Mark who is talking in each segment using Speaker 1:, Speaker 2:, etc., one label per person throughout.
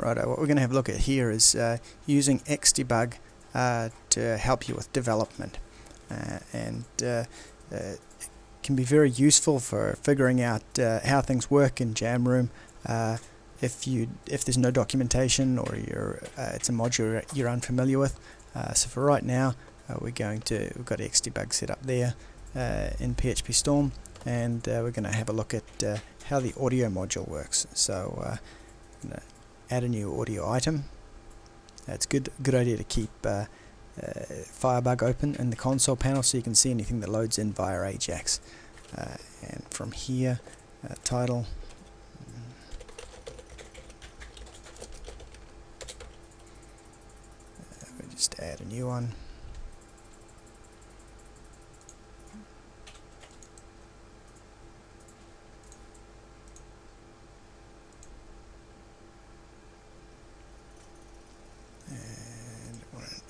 Speaker 1: Right, what we're going to have a look at here is using xdebug to help you with development, and it can be very useful for figuring out how things work in Jamroom if there's no documentation or it's a module you're unfamiliar with. So for right now, we've got xdebug set up there in PHP Storm, and we're going to have a look at how the audio module works. So add a new audio item. It's a good idea to keep Firebug open in the console panel so you can see anything that loads in via Ajax. And from here, title, we just add a new one.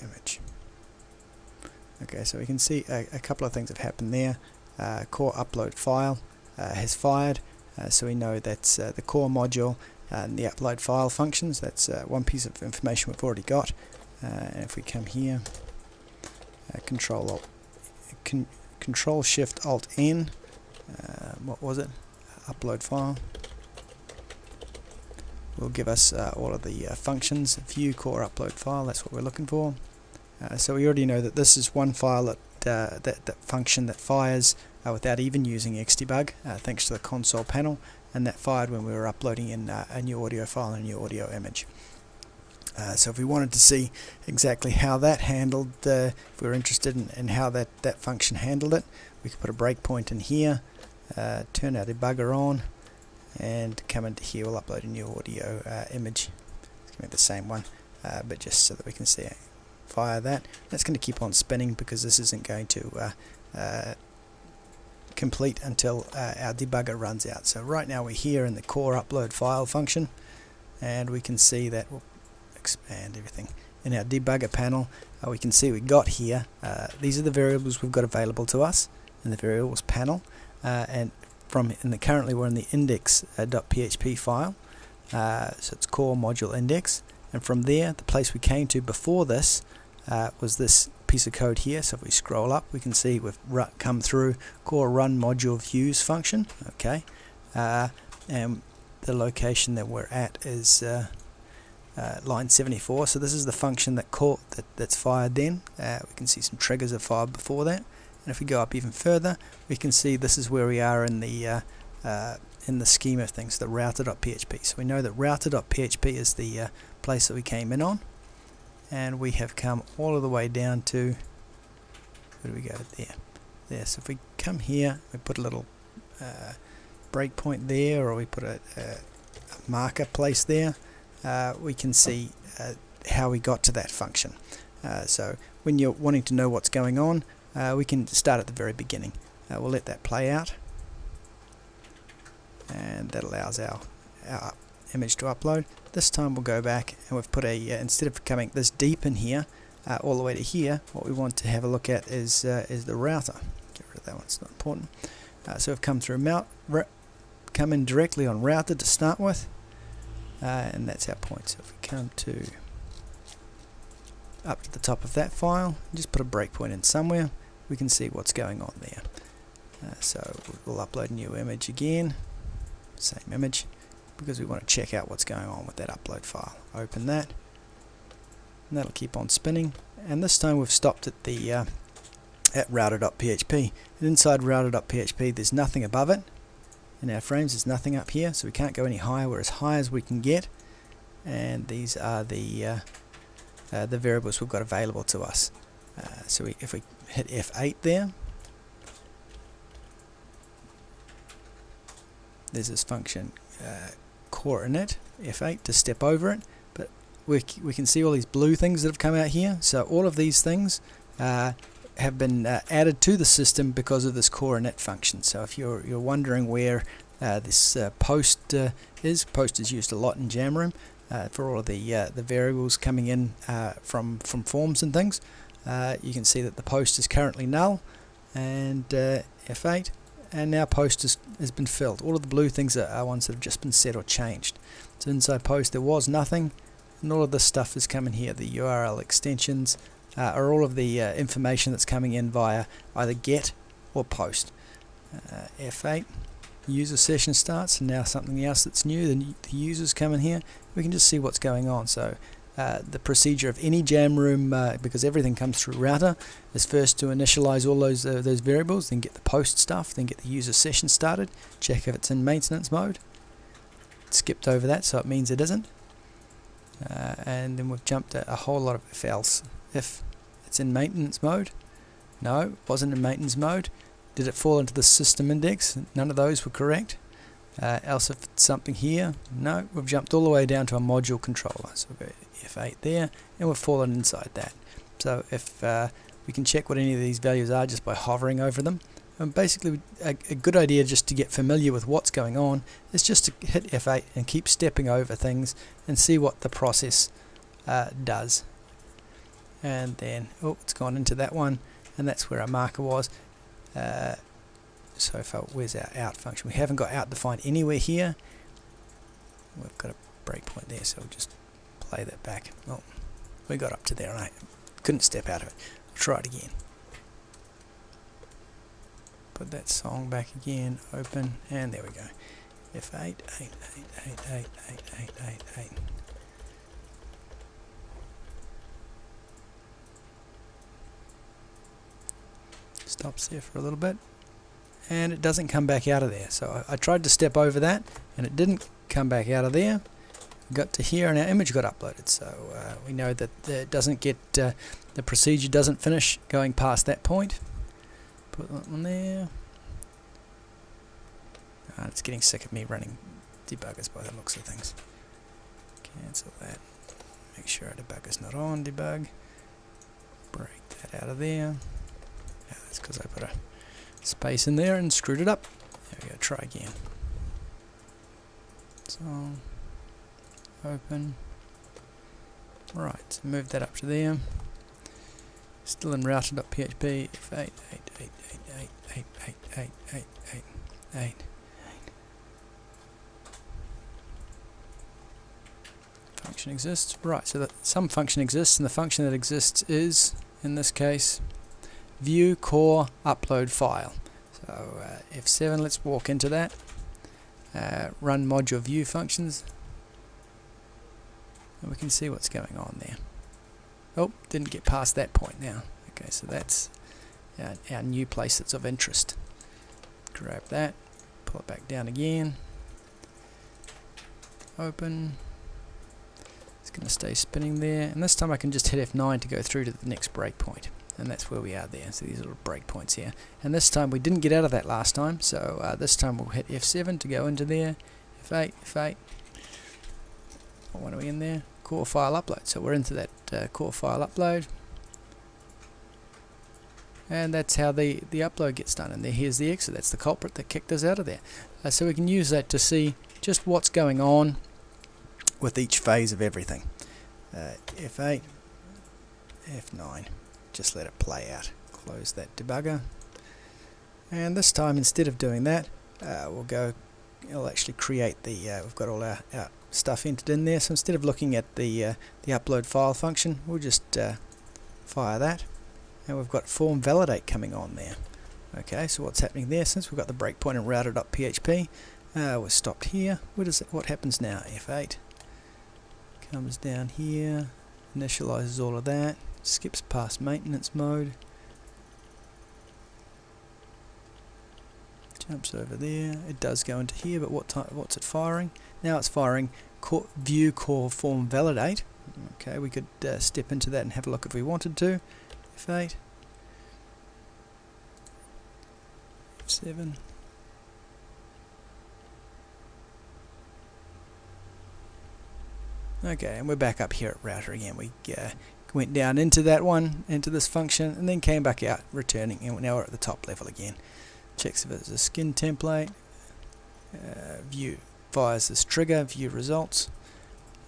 Speaker 1: Image. Okay, so we can see a couple of things have happened there. Core upload file has fired, so we know that's the core module and the upload file functions. That's one piece of information we've already got. And if we come here, Control Shift Alt N, what was it? Upload file. Will give us all of the functions. View core upload file, that's what we're looking for. So we already know that this is one file that function that fires without even using xdebug, thanks to the console panel, and that fired when we were uploading in a new audio file and a new audio image. So if we wanted to see exactly how that handled, if we were interested in how that function handled it, we could put a breakpoint in here, turn our debugger on, and come into here. We'll upload a new audio image. It's going to be the same one, but just so that we can see it. Fire that. That's going to keep on spinning because this isn't going to complete until our debugger runs out. So right now we're here in the core upload file function, and we can see that we'll expand everything. In our debugger panel, we can see we got here. These are the variables we've got available to us in the variables panel, and currently we're in the index.php file, so it's core module index, and from there the place we came to before this was this piece of code here. So if we scroll up, we can see we've come through core run module views function. Okay, and the location that we're at is line 74. So this is the function that's fired then. We can see some triggers are fired before that. And if we go up even further, we can see this is where we are in the scheme of things, the router.php. So we know that router.php is the place that we came in on, and we have come all of the way down to, where do we go? There. So if we come here, we put a little breakpoint there, or we put a marker place there, we can see how we got to that function. So when you're wanting to know what's going on, we can start at the very beginning. We'll let that play out, and that allows our image to upload. This time we'll go back, and we've put instead of coming this deep in here all the way to here, what we want to have a look at is the router. Get rid of that one, it's not important. So we've come through come in directly on router to start with, and that's our point. So if we come up to the top of that file, just put a breakpoint in somewhere, we can see what's going on there. So we'll upload a new image again, same image, because we want to check out what's going on with that upload file. Open that, and that'll keep on spinning. And this time we've stopped at the at router.php. And inside router.php, there's nothing above it. In our frames, there's nothing up here, so we can't go any higher. We're as high as we can get, and these are the variables we've got available to us. So if we hit F8 there, there's this function core init, F8 to step over it, but we can see all these blue things that have come out here. So all of these things have been added to the system because of this core init function. So if you're wondering where this post is used a lot in Jamroom for all of the variables coming in from forms and things. You can see that the post is currently null, and F8, and now post has been filled. All of the blue things are ones that have just been set or changed. So inside post there was nothing, and all of this stuff is coming here. The URL extensions are all of the information that's coming in via either GET or POST. F8, user session starts, and now something else that's new, the users come in here. We can just see what's going on. So the procedure of any Jamroom, because everything comes through router, is first to initialize all those variables, then get the post stuff, then get the user session started, check if it's in maintenance mode. Skipped over that, so it means it isn't. And then we've jumped a whole lot of if else. If it's in maintenance mode, no, it wasn't in maintenance mode. Did it fall into the system index? None of those were correct. Else if it's something here, no, we've jumped all the way down to a module controller. So we've got F8 there, and we've fallen inside that. So if we can check what any of these values are just by hovering over them. And basically a good idea just to get familiar with what's going on is just to hit F8 and keep stepping over things and see what the process does. And then, oh, it's gone into that one, and that's where our marker was. So far, where's our out function? We haven't got out defined anywhere here. We've got a breakpoint there, so we'll just play that back. Oh, we got up to there, right? Couldn't step out of it. I'll try it again. Put that song back again, open, and there we go. F8, 8, 8, 8, 8, 8, 8, 8, 8. Stops there for a little bit, and it doesn't come back out of there. So I tried to step over that, and it didn't come back out of there. Got to here, and our image got uploaded. So we know that it doesn't get the procedure doesn't finish going past that point. Put that one there. It's getting sick of me running debuggers by the looks of things. Cancel that. Make sure our debugger's not on. Debug. Break that out of there. That's because I put a space in there and screwed it up. There we go. Try again. So open. Right. So move that up to there. Still in router.php. F8, 8, 8, 8, 8, 8, 8, 8, 8, 8, 8. Function exists. Right, so that some function exists, and the function that exists is, in this case, view core upload file. So F7, let's walk into that. Run module view functions, and we can see what's going on there. Oh, didn't get past that point now. Okay, so that's our new place that's of interest. Grab that, pull it back down again. Open. It's going to stay spinning there, and this time I can just hit F9 to go through to the next breakpoint, and that's where we are there. So these little breakpoints here, and this time we didn't get out of that last time, so this time we'll hit F7 to go into there. F8, F8. What are we in there? Core file upload. So we're into that core file upload, and that's how the upload gets done. And here's the exit. That's the culprit that kicked us out of there. So we can use that to see just what's going on with each phase of everything. F8, F9. Just let it play out. Close that debugger. And this time, instead of doing that, it'll actually create the. We've got all our stuff entered in there, so instead of looking at the upload file function, we'll just fire that, and we've got form validate coming on there. Okay, so what's happening there? Since we've got the breakpoint in router.php, we're stopped here. What happens now? F8 comes down here, initializes all of that, skips past maintenance mode, jumps over there. It does go into here, but what's it firing? Now it's firing view core form validate. Okay, we could step into that and have a look if we wanted to. F8, F7. Okay, and we're back up here at router again. We went down into that one, into this function, and then came back out, returning, and now we're at the top level again. Checks if it's a skin template, view, fires this trigger, view results,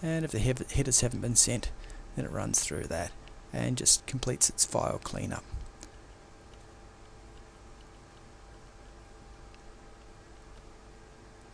Speaker 1: and if the headers haven't been sent, then it runs through that and just completes its file cleanup.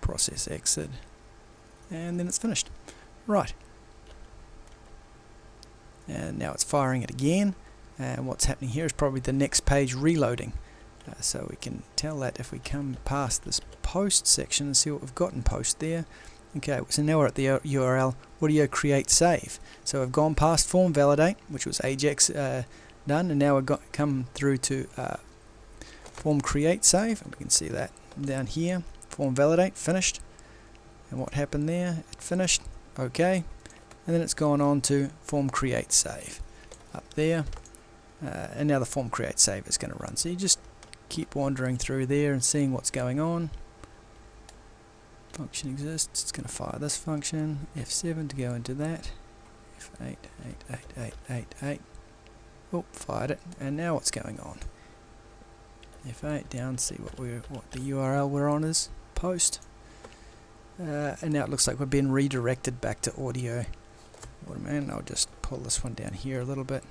Speaker 1: Process exit, and then it's finished. Right. and now it's firing it again, and what's happening here is probably the next page reloading. So we can tell that if we come past this post section and see what we've got in post there. Okay, so now we're at the URL audio create save. So we've gone past form validate, which was Ajax done, and now we've come through to form create save, and we can see that down here. Form validate finished, and what happened there? It finished. Okay, and then it's gone on to form create save up there, and now the form create save is going to run. So you just keep wandering through there and seeing what's going on. Function exists, it's going to fire this function, F7 to go into that, F8, 8, 8, 8, 8, 8, oh, fired it, and now what's going on? F8 down, see what the URL we're on is, post, and now it looks like we're being redirected back to audio. What a man, I'll just pull this one down here a little bit,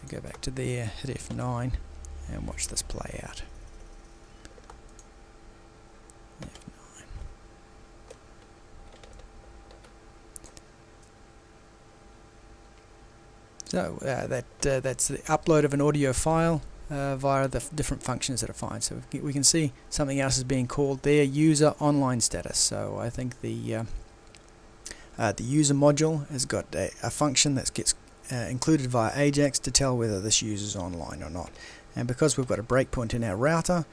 Speaker 1: go back to there, hit F9, and watch this play out. F9. So that's the upload of an audio file via the different functions that are fine. So we can see something else is being called there, user online status. So I think the user module has got a function that gets included via Ajax to tell whether this user is online or not. And because we've got a breakpoint in our router,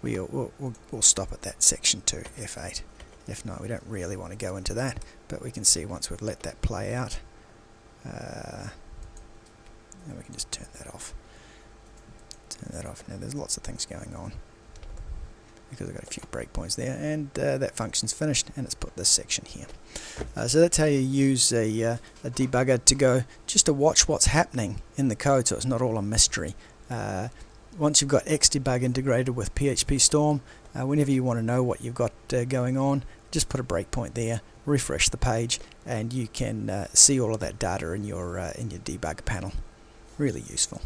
Speaker 1: we'll stop at that section 2, F8. F9, we don't really want to go into that, but we can see once we've let that play out, and we can just turn that off. Now there's lots of things going on because I've got a few breakpoints there, and that function's finished, and it's put this section here. So that's how you use a debugger to go just to watch what's happening in the code, so it's not all a mystery. Once you've got xdebug integrated with PHP Storm, whenever you want to know what you've got going on, just put a breakpoint there, refresh the page, and you can see all of that data in your debug panel. Really useful.